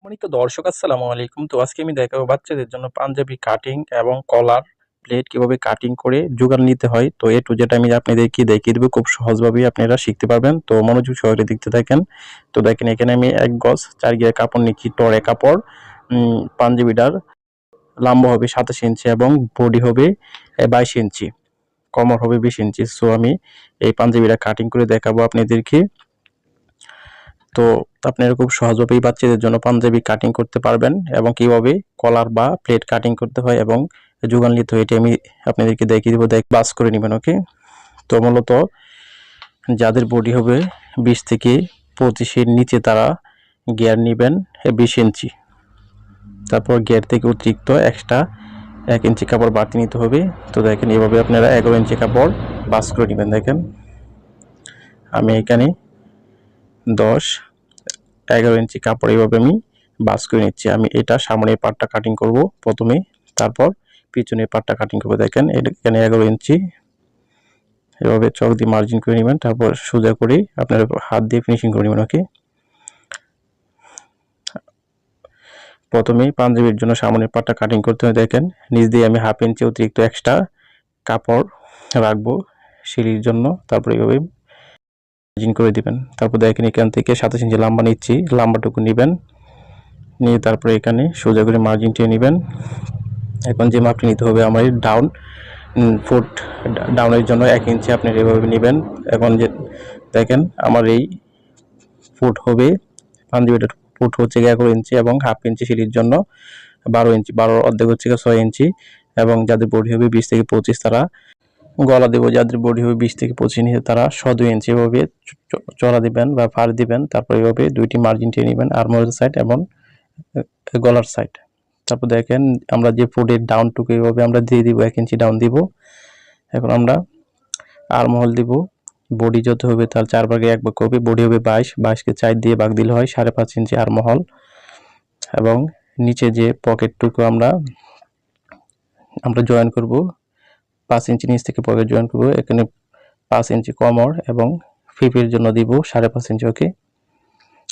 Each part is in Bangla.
সম্মানিত দর্শক আসসালামু আলাইকুম। তো আজকে আমি দেখাবো বাচ্চাদের জন্য পাঞ্জাবি কাটিং এবং কলার প্লেট কিভাবে কাটিং করে যোগান নিতে হয়। তো এ টু জেড আমি আপনাদেরকে দেখিয়ে দেবো, খুব সহজভাবেই আপনারা শিখতে পারবেন। তো মনোযোগ সহকারে দেখতে থাকেন। তো দেখেন এখানে আমি ১ গজ ৪ গিরা কাপড় নিচ্ছি, টরে কাপড়। পাঞ্জাবিটার লম্বা হবে ২৭ ইঞ্চি এবং বডি হবে ২২ ইঞ্চি, কমর হবে ২০ ইঞ্চি। সো আমি এই পাঞ্জাবিটা কাটিং করে দেখাবো আপনাদেরকে। তো আপনারা খুব সহজভাবেই বাচ্চাদের জন্য পাঞ্জাবি কাটিং করতে পারবেন এবং কিভাবে কলার বা প্লেট কাটিং করতে হয় এবং যোগান নিতে হয়, এটি আমি আপনাদেরকে দেখিয়ে দেবো। বাস করে নেবেন, ওকে। তো মূলত যাদের বডি হবে ২০ থেকে ২৫-এর নিচে তারা গিয়ার নেবেন ২০ ইঞ্চি। তারপর গিয়ার থেকে অতিরিক্ত এক্সট্রা ১ ইঞ্চি কাপড় বাড়তি নিতে হবে। তো দেখেন এভাবে আপনারা ১১ ইঞ্চি কাপড় বাস করে নেবেন। দেখেন আমি এখানে ১০-১১ ইঞ্চি কাপড় এইভাবে আমি বাস করে নিচ্ছি। আমি এটা সামনের পার্টটা কাটিং করব প্রথমে, তারপর পিছনের পার্টটা কাটিং করব। দেখেন এখানে ১১ ইঞ্চি এভাবে চক দিয়ে মার্জিন করে নেবেন, তারপর সোজা করে আপনার হাত দিয়ে ফিনিশিং করে নেবেন, ওকে। প্রথমেই পাঞ্জাবির জন্য সামনের পার্টটা কাটিং করতে হয়। দেখেন নিচ দিয়ে আমি 1/2 ইঞ্চি অতিরিক্ত এক্সট্রা কাপড় রাখবো সিলির জন্য, তারপর এইভাবে মার্জিন করে দিবেন। তারপর দেখেন এখান থেকে ২৭ ইঞ্চি লম্বা নিচ্ছি, লম্বাটুকু নেবেন, নিয়ে তারপরে এখানে সোজা করে মার্জিন টেনে নেবেন। এখন যে মাপটি নিতে হবে আমার ডাউন ফুট ডাউনের জন্য ১ ইঞ্চি আপনি এভাবে নেবেন। এখন যে দেখেন আমার এই ফুট হবে, পাঞ্জাবিটার ফুট হচ্ছে ১১ ইঞ্চি এবং 1/2 ইঞ্চি সিলির জন্য ১২ ইঞ্চি, ১২-র অর্ধেক হচ্ছে ৬ ইঞ্চি। এবং যাদের বডি হবে ২০ থেকে ২৫ তারা গলা দেবো, যাদের বডি হবে ২০ থেকে ২৫ নিচে তারা ১২ ইঞ্চি এভাবে চড়া দিবেন বা ফাড় দিবেন। তারপর এভাবে দুইটি মার্জিন টেনে নেবেন, আর্মহোলের সাইড এবং গলার সাইড। তারপর দেখেন আমরা যে ফুটের ডাউনটুকু এইভাবে আমরা দিয়ে দিব, ১ ইঞ্চি ডাউন দিব। এখন আমরা আর্মহোল দিব, বডি যত হবে তার ৪ ভাগে ১ ভাগ হবে, বডি হবে ২২, ২২কে ৪ দিয়ে ভাগ দিলে হয় ৫.৫ ইঞ্চি আর্মহোল। এবং নিচে যে পকেটটুকু আমরা জয়েন করব, ৫ ইঞ্চি নিচ থেকে পকেট জয়েন করব। এখানে ৫ ইঞ্চি কমর এবং ফিপের জন্য দিব ৫.৫ ইঞ্চি, ওকে।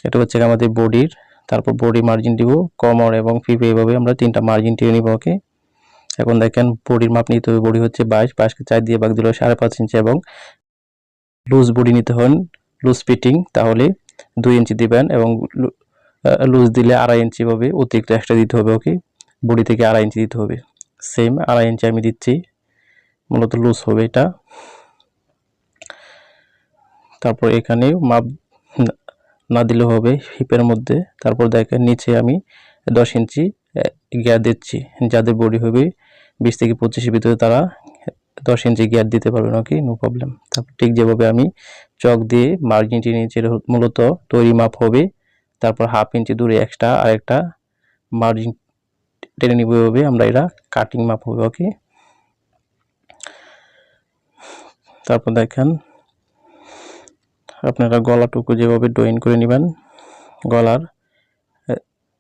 এটা হচ্ছে আমাদের বডির। তারপর বডি মার্জিন দিব, কমর এবং ফিপে এভাবে আমরা ৩টা মার্জিন টেনে নিব, ওকে। এখন দেখেন বডির মাপ নিতে হবে, বডি হচ্ছে ২২, ২২কে ৪ দিয়ে ভাগ দিলে ৫.৫ ইঞ্চি এবং লুজ বডি নিতে হন, লুজ ফিটিং, তাহলে ২ ইঞ্চি দিবেন এবং লুজ দিলে ২.৫ ইঞ্চি হবে, অতিরিক্ত এক্সট্রা দিতে হবে, ওকে। বডি থেকে ২.৫ ইঞ্চি দিতে হবে, সেম ২.৫ ইঞ্চি আমি দিচ্ছি, মূলত লুজ হবে এটা। তারপর এখানে মাপ না দিলেও হবে হিপের মধ্যে। তারপর দেখেন নিচে আমি ১০ ইঞ্চি গিয়ার দিচ্ছি, যাদের বডি হবে ২০ থেকে ২৫-এর ভিতরে তারা ১০ ইঞ্চি গিয়ার দিতে পারবেন, ওকে, নো প্রবলেম। তারপর ঠিক যেভাবে আমি চক দিয়ে মার্জিন টেনে নিচে মূলত তৈরি মাপ হবে। তারপর ১/২ ইঞ্চি দূরে এক্সট্রা আরেকটা মার্জিন টেনে নিব, এভাবে আমরা এটা কাটিং মাপ হবে, ওকে। তারপর দেখেন আপনারা গলাটুকু যেভাবে ড্রয়িং করে নেবেন, গলার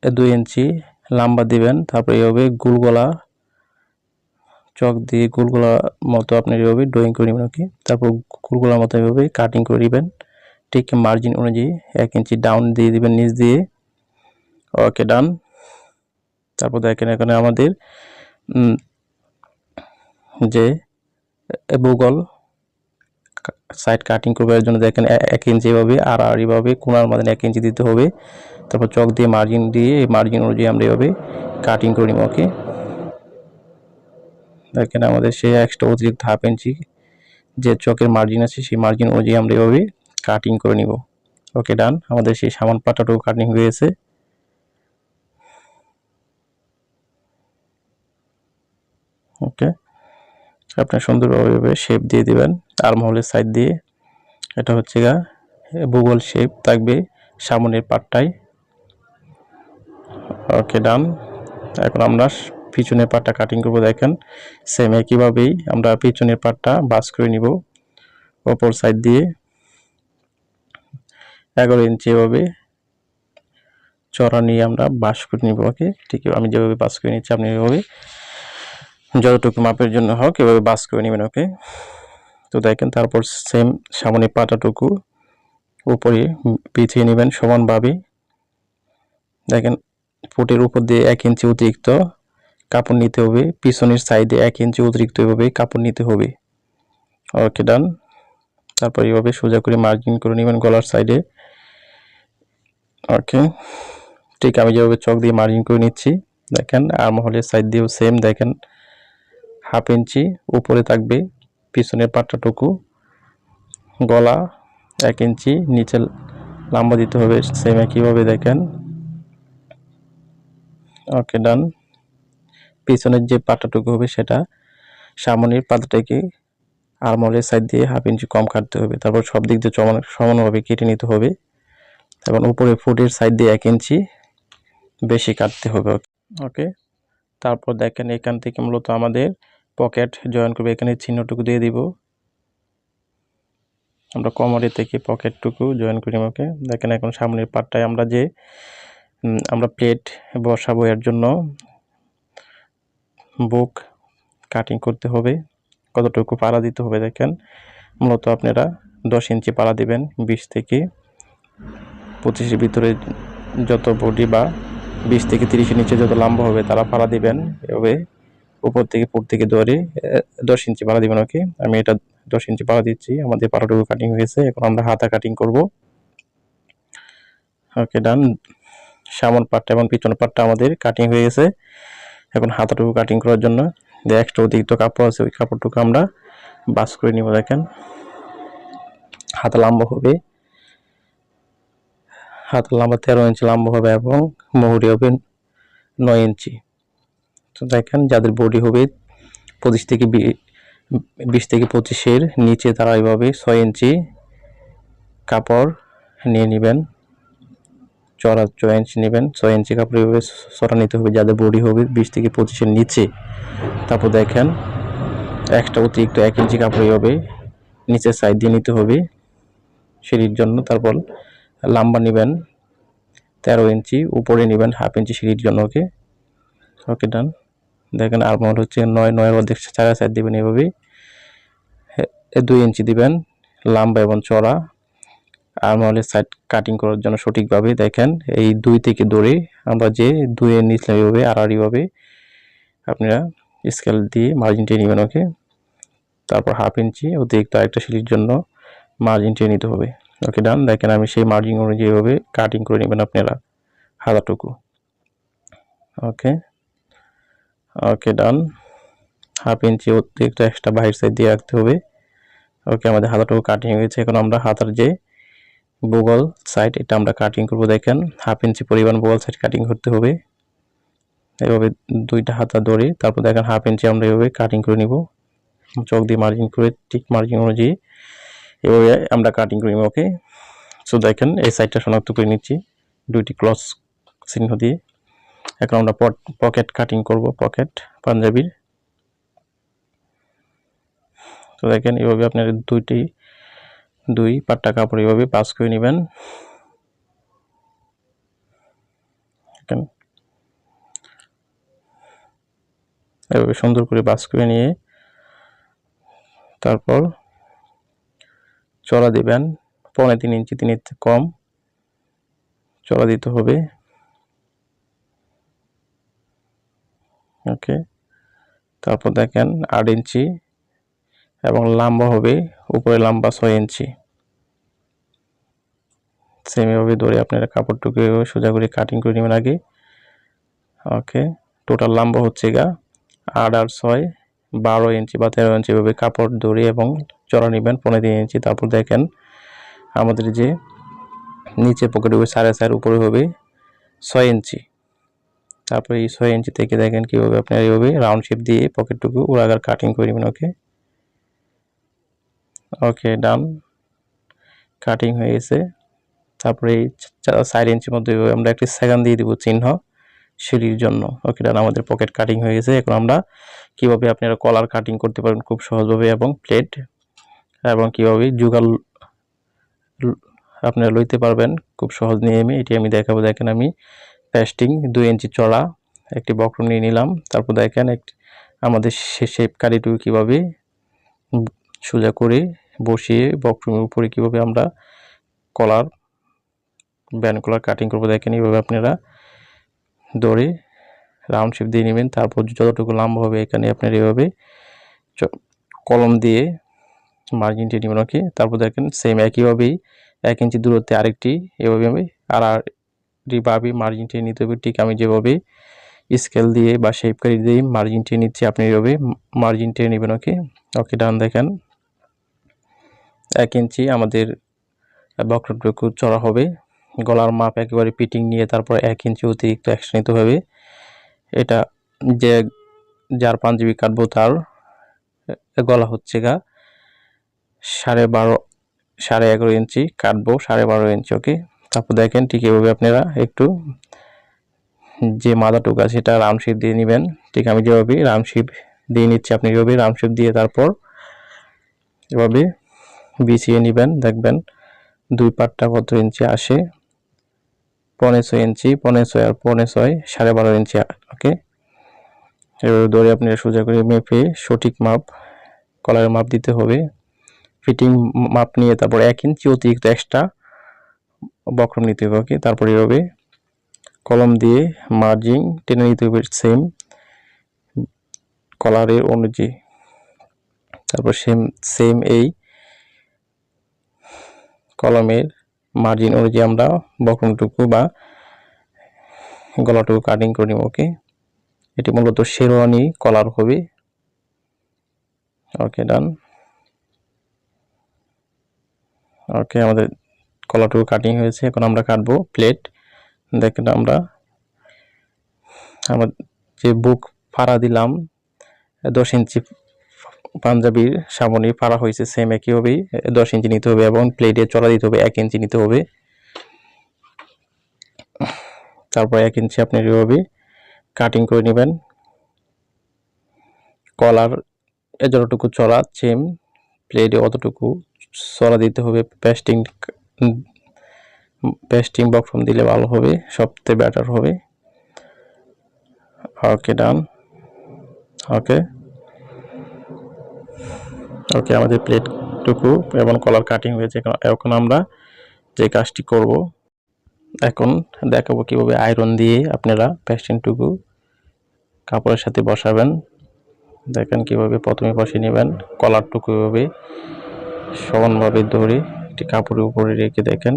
২ ইঞ্চি লম্বা দিবেন। তারপর এইভাবে গোল গলা চক দিয়ে গোল গলা মতো আপনি এভাবে ড্রয়িং করে নেবেন, ওকে। তারপর গোল গলার মতো এভাবে কাটিং করে নেবেন, ঠিক মার্জিন অনুযায়ী ১ ইঞ্চি ডাউন দিয়ে দিবেন নিচ দিয়ে, ওকে, ডান। তারপর দেখেন এখানে আমাদের যে বুগল সাইড কাটিং করবার জন্য দেখেন ১ ইঞ্চি এভাবে আর এইভাবে কোণার মাঝে ১ ইঞ্চি দিতে হবে। তারপর চক দিয়ে মার্জিন দিয়ে এই মার্জিন অনুযায়ী আমরা এভাবে কাটিং করে নিব, ওকে। দেখেন আমাদের সেই এক্সট্রা অতিরিক্ত ১/২ ইঞ্চি যে চকের মার্জিন আছে সেই মার্জিন অনুযায়ী আমরা এভাবে কাটিং করে নিব, ওকে, ডান। আমাদের সেই সামান পাটাটুকু কাটিং হয়ে গেছে, ওকে। আপনি সুন্দরভাবে শেপ দিয়ে দিবেন আর্মহোলের সাইড দিয়ে। এটা হচ্ছে গা বুগল শেপ থাকবে সামনের পাটটায়, ওকে, ডান। এখন আমরা পিছনের পাটটা কাটিং করব। দেখেন সেম একইভাবেই আমরা পিছনের পাটটা বাস করে নিব, অপর সাইড দিয়ে ১১ ইঞ্চি এভাবে চড়া নিয়ে আমরা বাস করে নিব, ওকে। ঠিক আমি যেভাবে বাস করে নিচ্ছি আপনি এভাবে যতটুকু মাপের জন্য হোক এভাবে বাস করে নেবেন, ওকে। তো দেখেন তারপর সেম সামনের পাটাটুকু উপরে পিছিয়ে নেবেন সমানভাবে। দেখেন ফুটের উপর দিয়ে 1 ইঞ্চি অতিরিক্ত কাপড় নিতে হবে, পিছনের সাইডে 1 ইঞ্চি অতিরিক্ত এভাবে কাপড় নিতে হবে। ওকে ডান। তারপর এইভাবে সোজা করে মার্জিন করে নেবেন গলার সাইডে। ওকে, ঠিক আমি যেভাবে চক দিয়ে মার্জিন করে নিচ্ছি দেখেন। আর্ম হোলের সাইড দিয়েও সেম দেখেন, 1/2 ইঞ্চি উপরে থাকবে পিছনের পাট্টাটুকু, গলা 1 ইঞ্চি নিচে লম্বা দিতে হবে সেম একইভাবে দেখেন। ওকে ডান। পিছনের যে পাট্টাটুকু হবে সেটা সামনের পাতাটাকে আর্মহোলের সাইড দিয়ে 1/2 ইঞ্চি কম কাটতে হবে। তারপর সব দিক দিয়ে সমানভাবে কেটে নিতে হবে এবং উপরে ফুটের সাইড দিয়ে 1 ইঞ্চি বেশি কাটতে হবে। ওকে, তারপর দেখেন এখান থেকে মূলত আমাদের পকেট জয়েন করবে, এখানে চিহ্নটুকু দিয়ে দিব। আমরা কোমরের থেকে পকেটটুকু জয়েন করি। ওকে, দেখেন এখন সামনের পাটটায় আমরা প্লেট বসাবো, এর জন্য বুক কাটিং করতে হবে। কতটুকু পাড়া দিতে হবে দেখেন, মূলত আপনারা 10 ইঞ্চি পাড়া দিবেন। 20 থেকে 25-এর ভিতরে যত বডি বা 20 থেকে 30-এর নিচে যত লম্বা হবে তারা পাড়া দিবেন। এভাবে উপর থেকে ফুট থেকে ধরে 10 ইঞ্চি পাড়া দিবেন। ওকে, আমি এটা 10 ইঞ্চি পাড়া দিচ্ছি। আমাদের পাড়াটুকু কাটিং হয়েছে, এখন আমরা হাতা কাটিং করব। ওকে ডান। সামন পাটটা এবং পিছন পাটটা আমাদের কাটিং হয়ে গেছে। এখন হাতাটুকু কাটিং করার জন্য যে এক্সট্রা অতিরিক্ত কাপড় আছে ওই কাপড়টুকু আমরা বাস করে নিব। দেখেন হাতা লম্বা হবে, হাতা লম্বা 13 ইঞ্চি লম্বা হবে এবং মুহুরি হবে 9 ইঞ্চি। তো দেখেন যাদের বডি হবে 20 থেকে 25-এর নিচে তারা এইভাবে 6 ইঞ্চি কাপড় নিয়ে নেবেন, চড়া 6 ইঞ্চি নেবেন। 6 ইঞ্চি কাপড় এইভাবে চড়া নিতে হবে যাদের বডি হবে 20 থেকে 25-এর নিচে। তারপর দেখেন এক্সট্রা অতিরিক্ত 1 ইঞ্চি কাপড় এইভাবে নিচের সাইড দিয়ে নিতে হবে সিঁড়ির জন্য। তারপর লম্বা নেবেন 13 ইঞ্চি, উপরে নেবেন 1/2 ইঞ্চি সিঁড়ির জন্য। ওকে, ওকে ডান। দেখেন আর্মহোল হচ্ছে 9 অর্ধেক 4/4 দিবেন এভাবে। 2 ইঞ্চি দিবেন লম্বা এবং চড়া আর্মহোলের সাইড কাটিং করার জন্য সঠিকভাবে। দেখেন এই 2 থেকে ধরে আমরা যে 2 এর নিচে এইভাবে আড়াআড়িভাবে আপনারা স্কেল দিয়ে মার্জিন টেনে নেবেন। ওকে, তারপর 1/2 ইঞ্চি অতিরিক্ত আরেকটা সিঁড়ির জন্য মার্জিন টেনে নিতে হবে। ওকে ডান। দেখেন আমি সেই মার্জিন অনুযায়ী এভাবে কাটিং করে নেবেন আপনারা হাতাটুকু। ওকে, ওকে ডান। 1/2 ইঞ্চি অতিরিক্ত এক্সট্রা বাইরের সাইড দিয়ে রাখতে হবে। ওকে, আমাদের হাতাটুকু কাটিং হয়েছে। এখন আমরা হাতার যে বুগল সাইড এটা আমরা কাটিং করব। দেখেন 1/2 ইঞ্চি পরিমাণ বুগল সাইড কাটিং করতে হবে এভাবে 2টা হাতা ধরে। তারপর দেখেন 1/2 ইঞ্চি আমরা এভাবে কাটিং করে নিব, চক দিয়ে মার্জিন করে ঠিক মার্জিন অনুযায়ী এভাবে আমরা কাটিং করে নিব। ওকে, সো দেখেন এই সাইডটা শনাক্ত করে নিচ্ছি 2টি ক্রস চিহ্ন দিয়ে। এখন আমরা পকেট কাটিং করব, পকেট পাঞ্জাবির। তো দেখেন এভাবে আপনার 2 পাট্টা কাপড় এভাবে পাস করে নেবেন। এভাবে সুন্দর করে বাস করে নিয়ে তারপর চড়া দিবেন 3.5 ইঞ্চি, 3 এর কম চড়া দিতে হবে। ওকে, তারপর দেখেন 8 ইঞ্চি এবং লম্বা হবে উপরে লম্বা 6 ইঞ্চি। সেম এভাবে ধরে আপনারা কাপড়টুকু সোজা করে কাটিং করে নেবেন আগে। ওকে, টোটাল লম্বা হচ্ছে 8 আর 6 12 ইঞ্চি বা 13 ইঞ্চি এভাবে কাপড় ধরে এবং চড়া নেবেন 15 ইঞ্চি। তারপর দেখেন আমাদের যে নিচে পকেট হবে 4.5, উপরে হবে 6 ইঞ্চি। তারপর এই 6 ইঞ্চি থেকে দেখেন কীভাবে আপনারা এইভাবে রাউন্ড শেপ দিয়ে পকেটটুকু উড়াগার কাটিং করে নেবেন। ওকে, ওকে ডান। কাটিং হয়ে গেছে। তারপরে এই 4 ইঞ্চির মধ্যে আমরা একটি সেকেন্ড দিয়ে দিব চিহ্ন সিঁড়ির জন্য। ওকে ডান, আমাদের পকেট কাটিং হয়ে গেছে। এখন আমরা কিভাবে আপনারা কলার কাটিং করতে পারেন খুব সহজভাবে এবং প্লেট এবং কিভাবে জুগাল আপনারা লইতে পারবেন খুব সহজ নিয়মে এটি আমি দেখাবো। দেখেন আমি পেস্টিং 2 ইঞ্চি চড়া একটি বক্রম নিয়ে নিলাম। তারপর দেখেন আমাদের শেপ কাটিটুকু কীভাবে সোজা করে বসিয়ে বক্রমের উপরে কীভাবে আমরা কলার ব্যান্ড কলার কাটিং করবো। দেখেন এইভাবে আপনারা ধরে রাউন্ড শেপ দিয়ে নেবেন। তারপর যতটুকু লম্বা হবে এখানে আপনার এভাবে কলম দিয়ে মার্জিন টেনে নেবেন। ওকে, তারপর দেখেন সেম একইভাবেই 1 ইঞ্চি দূরত্বে আরেকটি এভাবে আরেকটিভাবে মার্জিন টেনে নিতে হবে। ঠিক আমি যেভাবে স্কেল দিয়ে বা শেপ কারি দিয়ে মার্জিন টেনে নিচ্ছি আপনি এভাবে মার্জিন টেনে নেবেন। ওকে ওকে ডান। দেখেন 1 ইঞ্চি আমাদের বক্রটুকু চড়া হবে। গলার মাপ একেবারে ফিটিং নিয়ে তারপর 1 ইঞ্চি অতিরিক্ত এক্সট্রা নিতে হবে। এটা যার পাঞ্জাবি কাটবো তার গলা হচ্ছে 11.5 ইঞ্চি কাটবো, 12.5 ইঞ্চি। ওকে, তারপর দেখেন ঠিক এভাবে আপনারা একটু যে মাথাটুকু আছে সেটা রাউন্ড শেপ দিয়ে নেবেন। ঠিক আমি যেভাবে রাউন্ড শেপ দিয়ে নিচ্ছি আপনি এভাবে রাউন্ড শেপ দিয়ে তারপর এভাবে বিছিয়ে নেবেন। দেখবেন 2 পাটটা কত ইঞ্চি আসে, 6.5 ইঞ্চি, 6.5 আর 6.5 12.5 ইঞ্চি। ওকে, এভাবে ধরে আপনারা সোজা করে মেপে সঠিক মাপ কলারের মাপ দিতে হবে। ফিটিং মাপ নিয়ে তারপর 1 ইঞ্চি অতিরিক্ত এক্সট্রা বক্রম নিতে হবে। ওকে, তারপর এভাবে কলম দিয়ে মার্জিন টেনে নিতে হবে সেম কলারের অনুযায়ী। তারপর সেম এই কলমের মার্জিন অনুযায়ী আমরা বক্রমটুকু বা গলাটুকু কাটিং করে নিব। ওকে, এটি মূলত শেরওয়ানি কলার হবে। ওকে ডান। ওকে, আমাদের কলারটুকু কাটিং হয়েছে। এখন আমরা কাটবো প্লেট। দেখেন আমরা আমার যে বুক ফাড়া দিলাম 10 ইঞ্চি পাঞ্জাবির সামনে ফাড়া হয়েছে সেম একইভাবেই 10 ইঞ্চি নিতে হবে এবং প্লেটে চড়া দিতে হবে 1 ইঞ্চি নিতে হবে। তারপর 1 ইঞ্চি আপনি এভাবে কাটিং করে নেবেন। কলার যতটুকু চড়া সেম প্লেটে অতটুকু চড়া দিতে হবে। পেস্টিং বক্রম দিলে ভালো হবে, সবচেয়ে বেটার হবে। ওকে ডান। ওকে ওকে, আমাদের প্লেটটুকু এবং কলার কাটিং হয়েছে। এখন আমরা যে কাজটি করব, এখন দেখাবো কিভাবে আয়রন দিয়ে আপনারা পেস্টিংটুকু কাপড়ের সাথে বসাবেন। দেখেন কিভাবে প্রথমে বসিয়ে নেবেন। কলারটুকু এভাবে সমানভাবে ধরে একটি কাপড়ের উপরে রেখে দেখেন,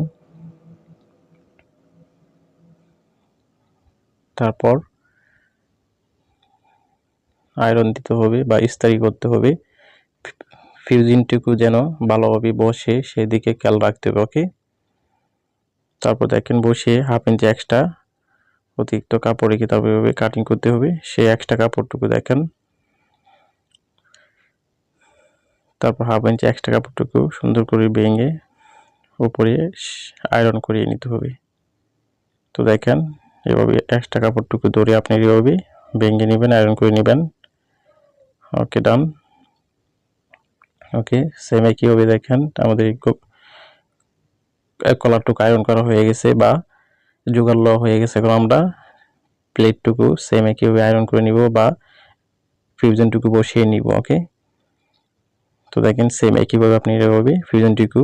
তারপর আয়রন দিতে হবে বা ইস্ত্রি করতে হবে। ফিউজিংটুকু যেন ভালোভাবে বসে সেদিকে খেয়াল রাখতে হবে। ওকে, তারপর দেখেন বসিয়ে 1/2 ইঞ্চি এক্সট্রা অতিরিক্ত কাপড় রেখে তারপর এভাবে কাটিং করতে হবে। সেই এক্সট্রা কাপড়টুকু দেখেন, তারপর 1/2 ইঞ্চি এক্সট্রা কাপড়টুকু সুন্দর করে ভেঙে উপরে আয়রন করিয়ে নিতে হবে। তো দেখেন এভাবে এক্সট্রা কাপড়টুকু ধরে আপনি এভাবে ভেঙে নেবেন, আয়রন করে নেবেন। ওকে ডান। ওকে, সেম একইভাবে দেখেন আমাদের কলারটুকু আয়রন করা হয়ে গেছে বা জোগাড় লওয়া হয়ে গেছে। এখন আমরা প্লেটটুকু সেম একইভাবে আয়রন করে নিব বা ফিউজনটুকু বসিয়ে নিব। ওকে, তো দেখেন সেম একইভাবে আপনি এভাবে ফিউজনটুকু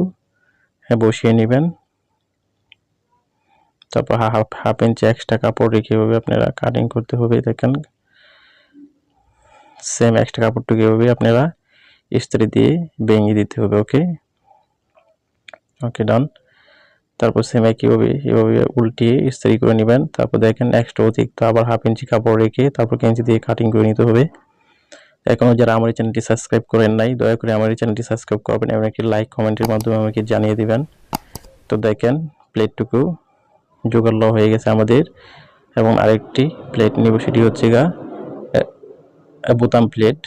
বসিয়ে নেবেন। তারপর 1/2 ইঞ্চি এক্সট্রা কাপড় রেখে এভাবে আপনারা কাটিং করতে হবে। দেখেন সেম এক্সট্রা কাপড়টুকু এভাবে আপনারা ইস্ত্রি দিয়ে ভেঙে দিতে হবে। ওকে ওকে ডান। তারপর সেম একইভাবে এভাবে উল্টিয়ে ইস্ত্রি করে নেবেন। তারপর দেখেন এক্সট্রা অতিরিক্ত আবার 1/2 ইঞ্চি কাপড় রেখে তারপর কেঞ্চি দিয়ে কাটিং করে নিতে হবে। এখনও যারা আমার এই চ্যানেলটি সাবস্ক্রাইব করেন নাই দয়া করে আমার এই চ্যানেলটি সাবস্ক্রাইব করবেন এবং একটি লাইক কমেন্টের মাধ্যমে আমাকে জানিয়ে দিবেন। তো দেখেন প্লেটটুকু জোগাড় হয়ে গেছে আমাদের এবং আরেকটি প্লেট নিব, সেটি হচ্ছে বোতাম প্লেট।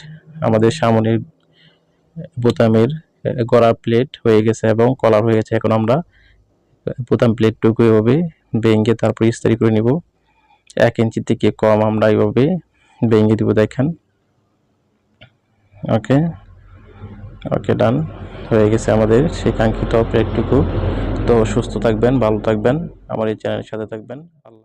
আমাদের সামনের বোতামের গড়া প্লেট হয়ে গেছে এবং কলার হয়ে গেছে। এখন আমরা বোতাম প্লেটটুকু এভাবে ভেঙে তারপর ইস্ত্রি করে নিব। 1 ইঞ্চি থেকে কম আমরা এভাবে ভেঙে দিব। দেখেন ওকে ওকে ডান হয়ে গেছে আমাদের সেই কাঙ্ক্ষিত প্লেটটুকু। তো সুস্থ থাকবেন, ভালো থাকবেন, আমার এই চ্যানেলের সাথে থাকবেন। আল্লাহ।